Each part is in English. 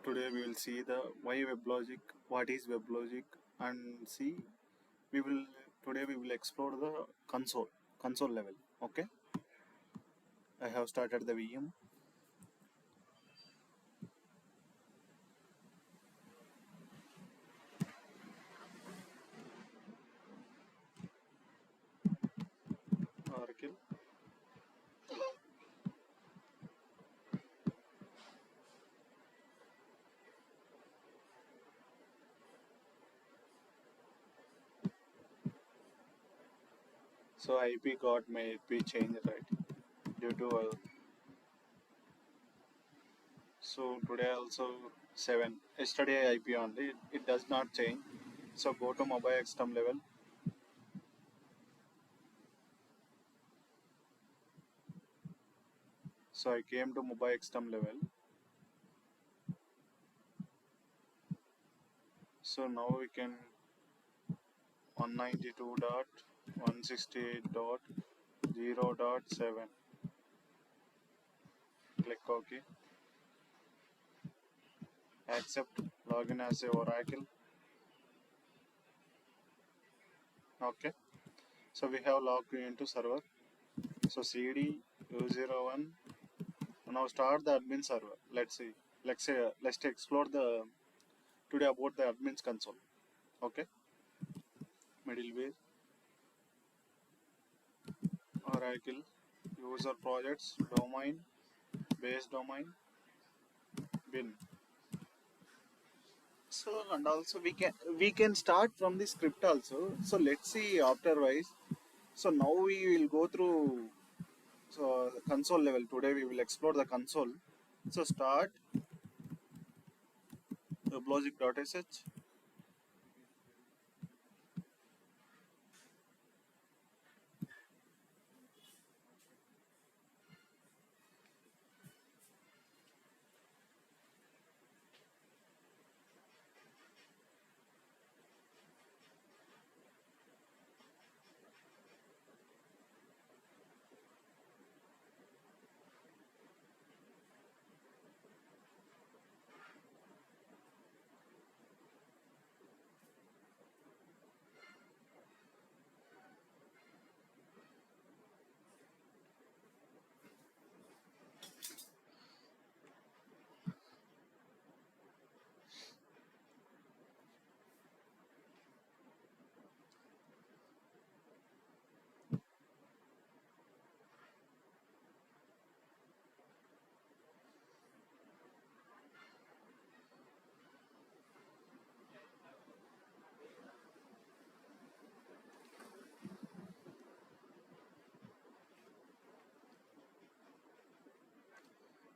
Today we will see the why WebLogic, what is WebLogic, and see today we will explore the console level. Okay, I have started the VM. Oracle. So IP got may be changed, right, due to so today also 7. Yesterday IP only, it does not change. So go to mobile XTM level. So I came to mobile XTM level. So now we can 192.168.0.7. Click OK. Accept. Login as a Oracle. Okay. So we have logged into server. So CD U01. Now start the admin server. Let's see. Let's explore the today about the admin's console. Okay. Middleware. Oracle. User projects. Domain. Base domain. Bin. So and also we can start from the script also. So let's see afterwise. So now we will go through the console level. Today we will explore the console. So start WebLogic.sh.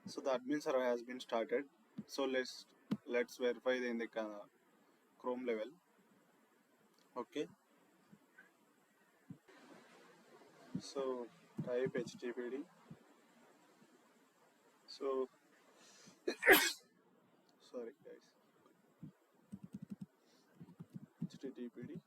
So the admin server has been started. So let's verify in the Chrome level. Okay. So type HTTPD. So sorry guys. HTTPD.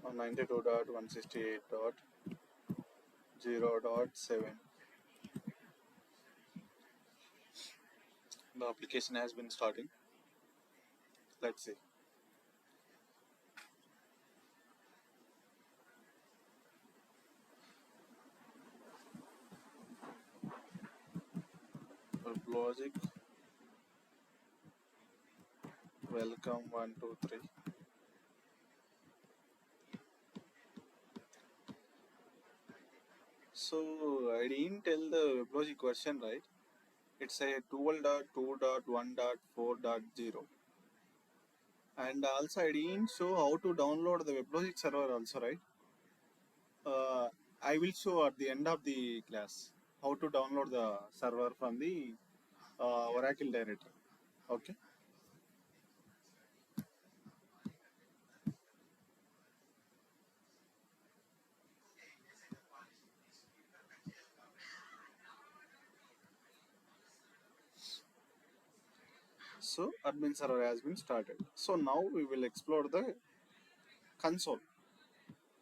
On 92.168.0.7. The application has been starting. Let's see. WebLogic. Welcome 123. So I didn't tell the WebLogic version, right? It's a 12.2.1.4.0. And also I didn't show how to download the WebLogic server also, right? I will show at the end of the class how to download the server from the Oracle directory. Okay. So admin server has been started. So now we will explore the console.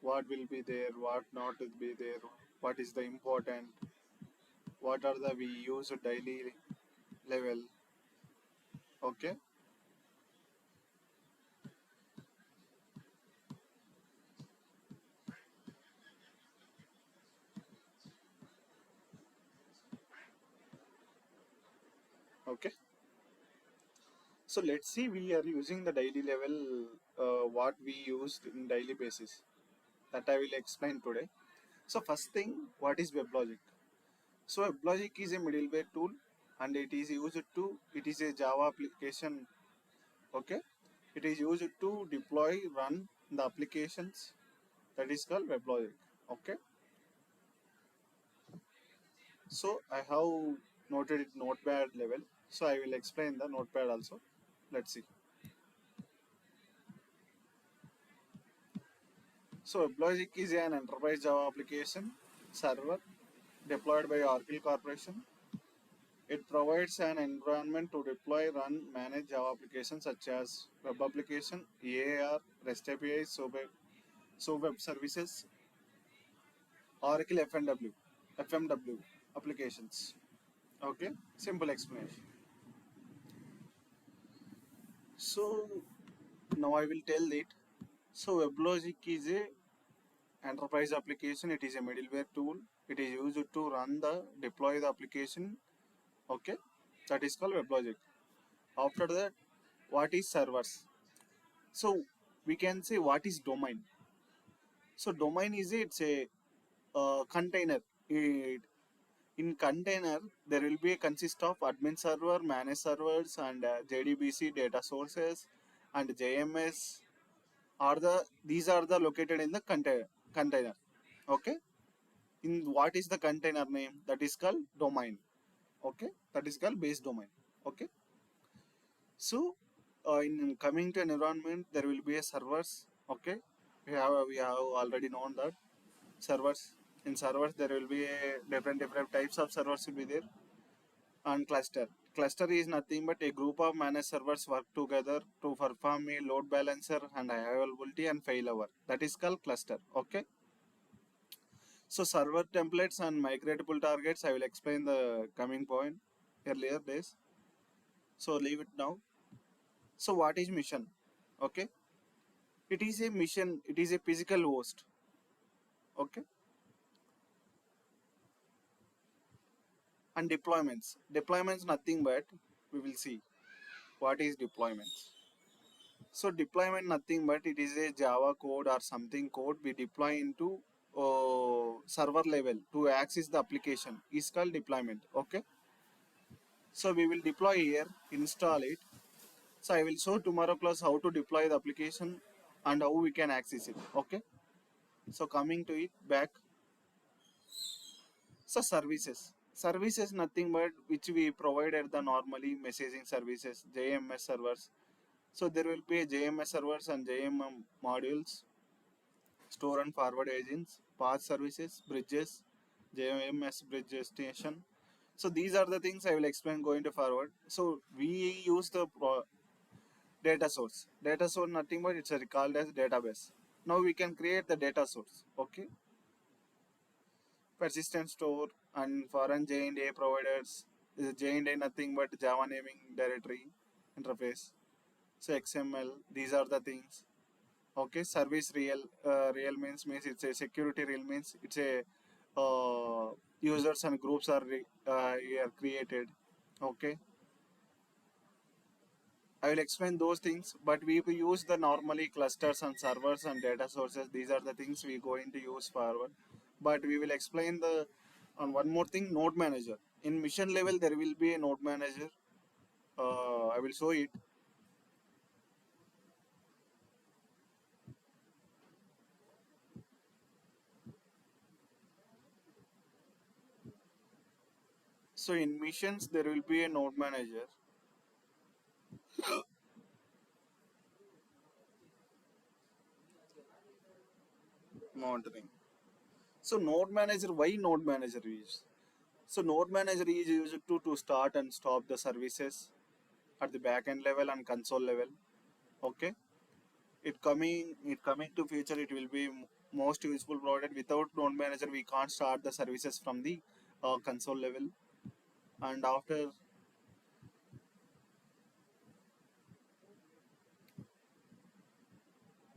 what will be there, what not will be there, what is the important, what are the we use daily level. Okay. Okay. So let's see, we are using the daily level, what we used in daily basis. That I will explain today. So first thing, what is WebLogic? So WebLogic is a middleware tool and it is used to, it is a Java application. Okay. It is used to deploy, run the applications, that is called WebLogic. Okay. So I have noted it notepad level. So I will explain the notepad also. Let's see. So WebLogic is an enterprise Java application server deployed by Oracle Corporation. It provides an environment to deploy, run, manage Java applications such as web application, EAR, REST APIs, so web services, Oracle FMW applications. Okay, simple explanation. So now I will tell it. So WebLogic is a enterprise application. It is a middleware tool. It is used to run the deploy the application. Okay, that is called WebLogic. After that, what is servers? So we can say what is domain. So domain is it's a container. In container there will be a consist of admin server, managed servers, and JDBC data sources, and JMS are the these are the located in the container. Okay. In what is the container name? That is called domain. Okay. That is called base domain. Okay. So in coming to environment, there will be a servers. Okay, we have already known that servers. In servers, there will be a different types of servers will be there. And cluster. Cluster is nothing but a group of managed servers work together to perform a load balancer and high availability and failover. That is called cluster. Okay. So server templates and migratable targets. I will explain the coming point earlier days. So leave it now. So what is mission? Okay. It is a mission, it is a physical host. Okay. And deployments nothing but we will see what is deployments. So deployment nothing but it is a Java code or something code we deploy into server level to access the application is called deployment. Okay. So we will deploy here, install it. So I will show tomorrow class how to deploy the application and how we can access it. Okay. So coming to it back. So services. Services nothing but which we provided the normally messaging services, JMS servers. So there will be JMS servers and JMM modules, store and forward agents, path services, bridges, JMS bridge station. So these are the things I will explain going to forward. So we use the data source. Data source nothing but it's called as database. Now we can create the data source. Okay. Persistent store and foreign J&A providers. J&A nothing but Java naming directory interface. So XML, these are the things. Okay, service real means it's a security real means it's a users and groups are created. Okay, I will explain those things, but we will use the normally clusters and servers and data sources. These are the things we going to use forward. But we will explain the on one more thing, node manager. In mission level, there will be a node manager. I will show it. So in missions, there will be a node manager monitoring. So node manager, why node manager is? So node manager is used to start and stop the services at the backend level and console level. Okay. it coming to future, it will be most useful product. Without node manager we can't start the services from the console level. And after,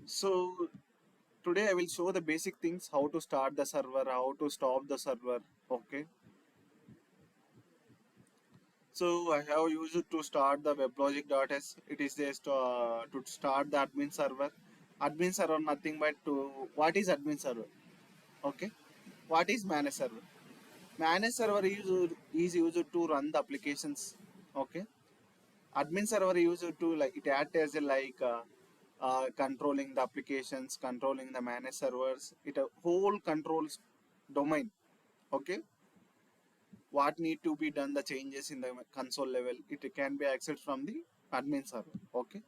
so today I will show the basic things, how to start the server, how to stop the server. Okay, so I have used to start the WebLogic.s. It is just to start the admin server. Admin server nothing but to, what is admin server? Okay, what is manage server? Manage server is used to run the applications. Okay, admin server used to, like, it act as a like controlling the applications, controlling the managed servers. It a whole controls domain. Okay, what need to be done, the changes in the console level, it can be accessed from the admin server. Okay,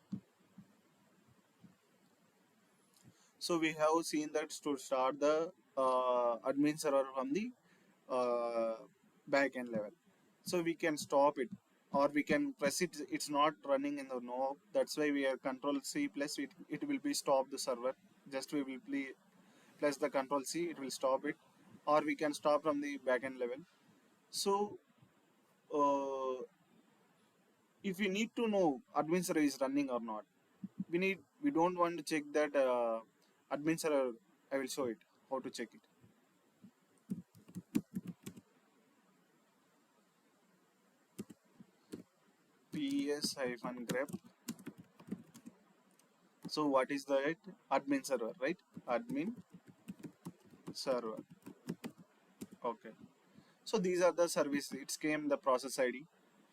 so we have seen that to start the admin server from the uh, backend level. So we can stop it, or we can press it, it's not running in the no, that's why we are control C plus it will be stop the server. Just we will plus the control C, it will stop it. Or we can stop from the backend level. So uh, if we need to know admin server is running or not, we don't want to check that admin server. I will show it how to check it. ps-grep. So what is that? Admin server, right? Admin server. Okay, so these are the service, it came the process ID,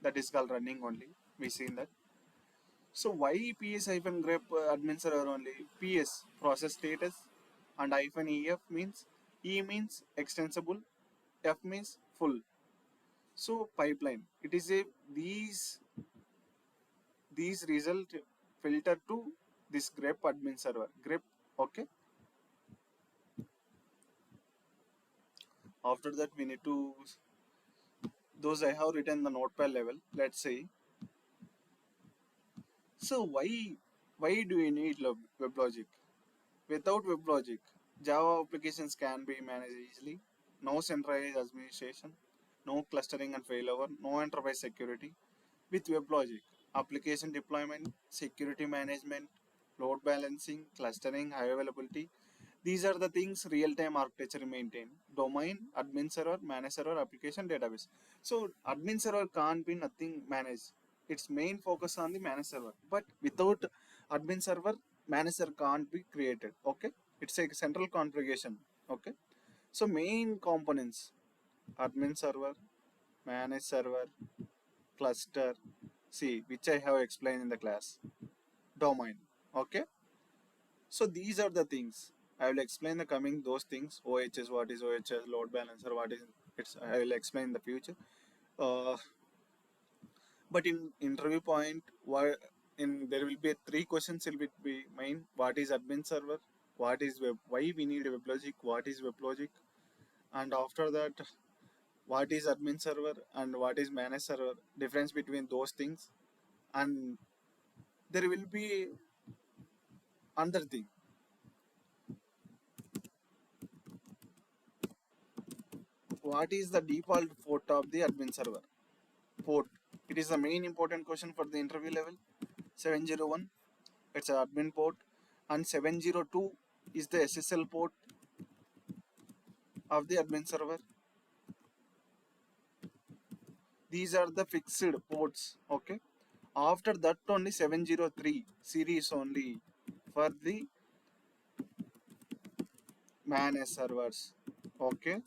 that is called running only. We seen that. So why ps-grep admin server only? PS process status, and -ef means, E means extensible, F means full. So pipeline, it is a these result filter to this grep admin server grep. Okay, after that we need to, those I have written the notepad level. Let's say, so why do we need WebLogic? Without WebLogic, Java applications can be managed easily. No centralized administration, no clustering and failover, no enterprise security. With WebLogic, application deployment, security management, load balancing, clustering, high availability. These are the things real-time architecture maintain. Domain, admin server, manage server, application, database. So admin server can't be nothing managed. Its main focus on the manage server. But without admin server, manager can't be created. Okay, it's a central configuration. Okay, so main components: admin server, manage server, cluster, see, which I have explained in the class, domain. Okay, so these are the things I will explain the coming those things. OHS, what is OHS? Load balancer, what is it's? I will explain in the future. Uh, but in interview point, why in there will be three questions will be main. What is admin server? What is web? Why we need WebLogic? What is WebLogic? And after that, what is admin server and what is managed server? Difference between those things. And there will be another thing. What is the default port of the admin server? Port. It is the main important question for the interview level. 701, it's an admin port, and 702 is the SSL port of the admin server. These are the fixed ports. Okay. After that only 703 series only for the managed servers. Okay.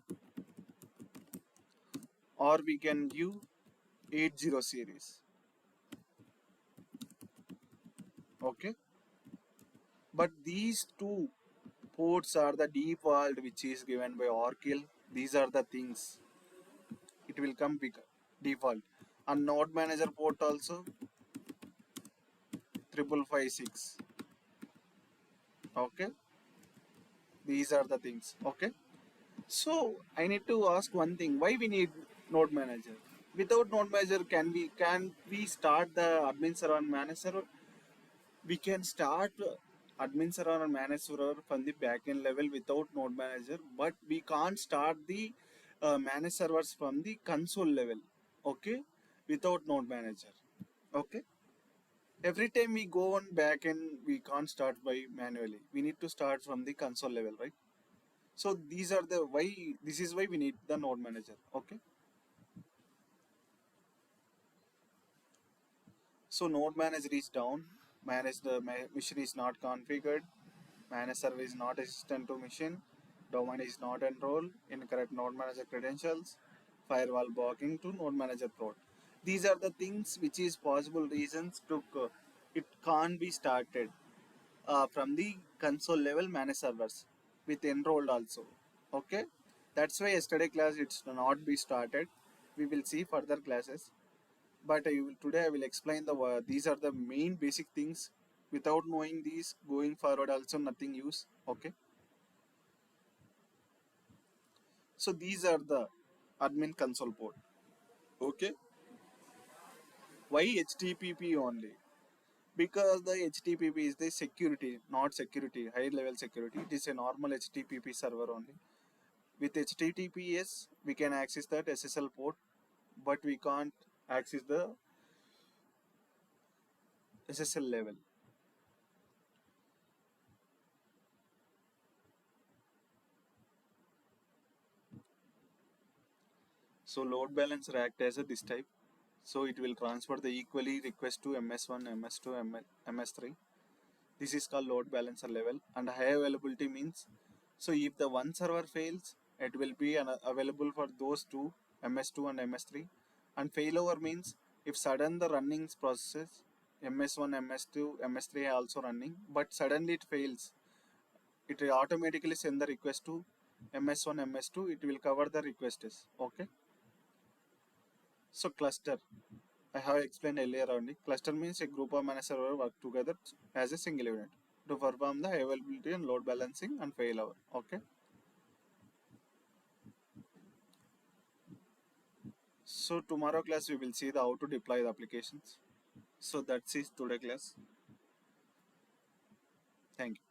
Or we can give 80 series. Okay. But these two ports are the default which is given by Oracle. These are the things, it will come default. And node manager port also 5556. Okay, these are the things. Okay, so I need to ask one thing: why we need node manager? Without node manager, can we start the admin server and manager? We can start admin server and manage server from the backend level without node manager, but we can't start the manage servers from the console level, okay, without node manager. Okay, every time we go on backend we can't start by manually, we need to start from the console level, right? So these are the why, this is why we need the node manager. Okay, so node manager is down, manage the machine is not configured, manage server is not assistant to machine, domain is not enrolled, incorrect node manager credentials, firewall blocking to node manager prod. These are the things which is possible reasons to it can't be started from the console level manage servers with enrolled also. Okay, that's why yesterday class it's not be started. We will see further classes, but today I will explain the these are the main basic things. Without knowing these, going forward also nothing use. Okay, so these are the admin console port. Okay, why HTTP only? Because the HTTP is the security, not security, high level security. It is a normal HTTP server only. With HTTPS we can access that SSL port, but we can't access the SSL level. So load balancer act as a this type. So it will transfer the equally request to MS1, MS2, MS3. This is called load balancer level. And high availability means, so if the one server fails, it will be available for those two, MS2 and MS3. And failover means if sudden the running process, MS1, MS2, MS3 are also running, but suddenly it fails, it will automatically send the request to MS1, MS2. It will cover the requests. Okay. So cluster, I have explained earlier only. Cluster means a group of managed servers work together as a single unit to perform the availability and load balancing and failover. Okay. So tomorrow class we will see the how to deploy the applications. So that's it today class. Thank you.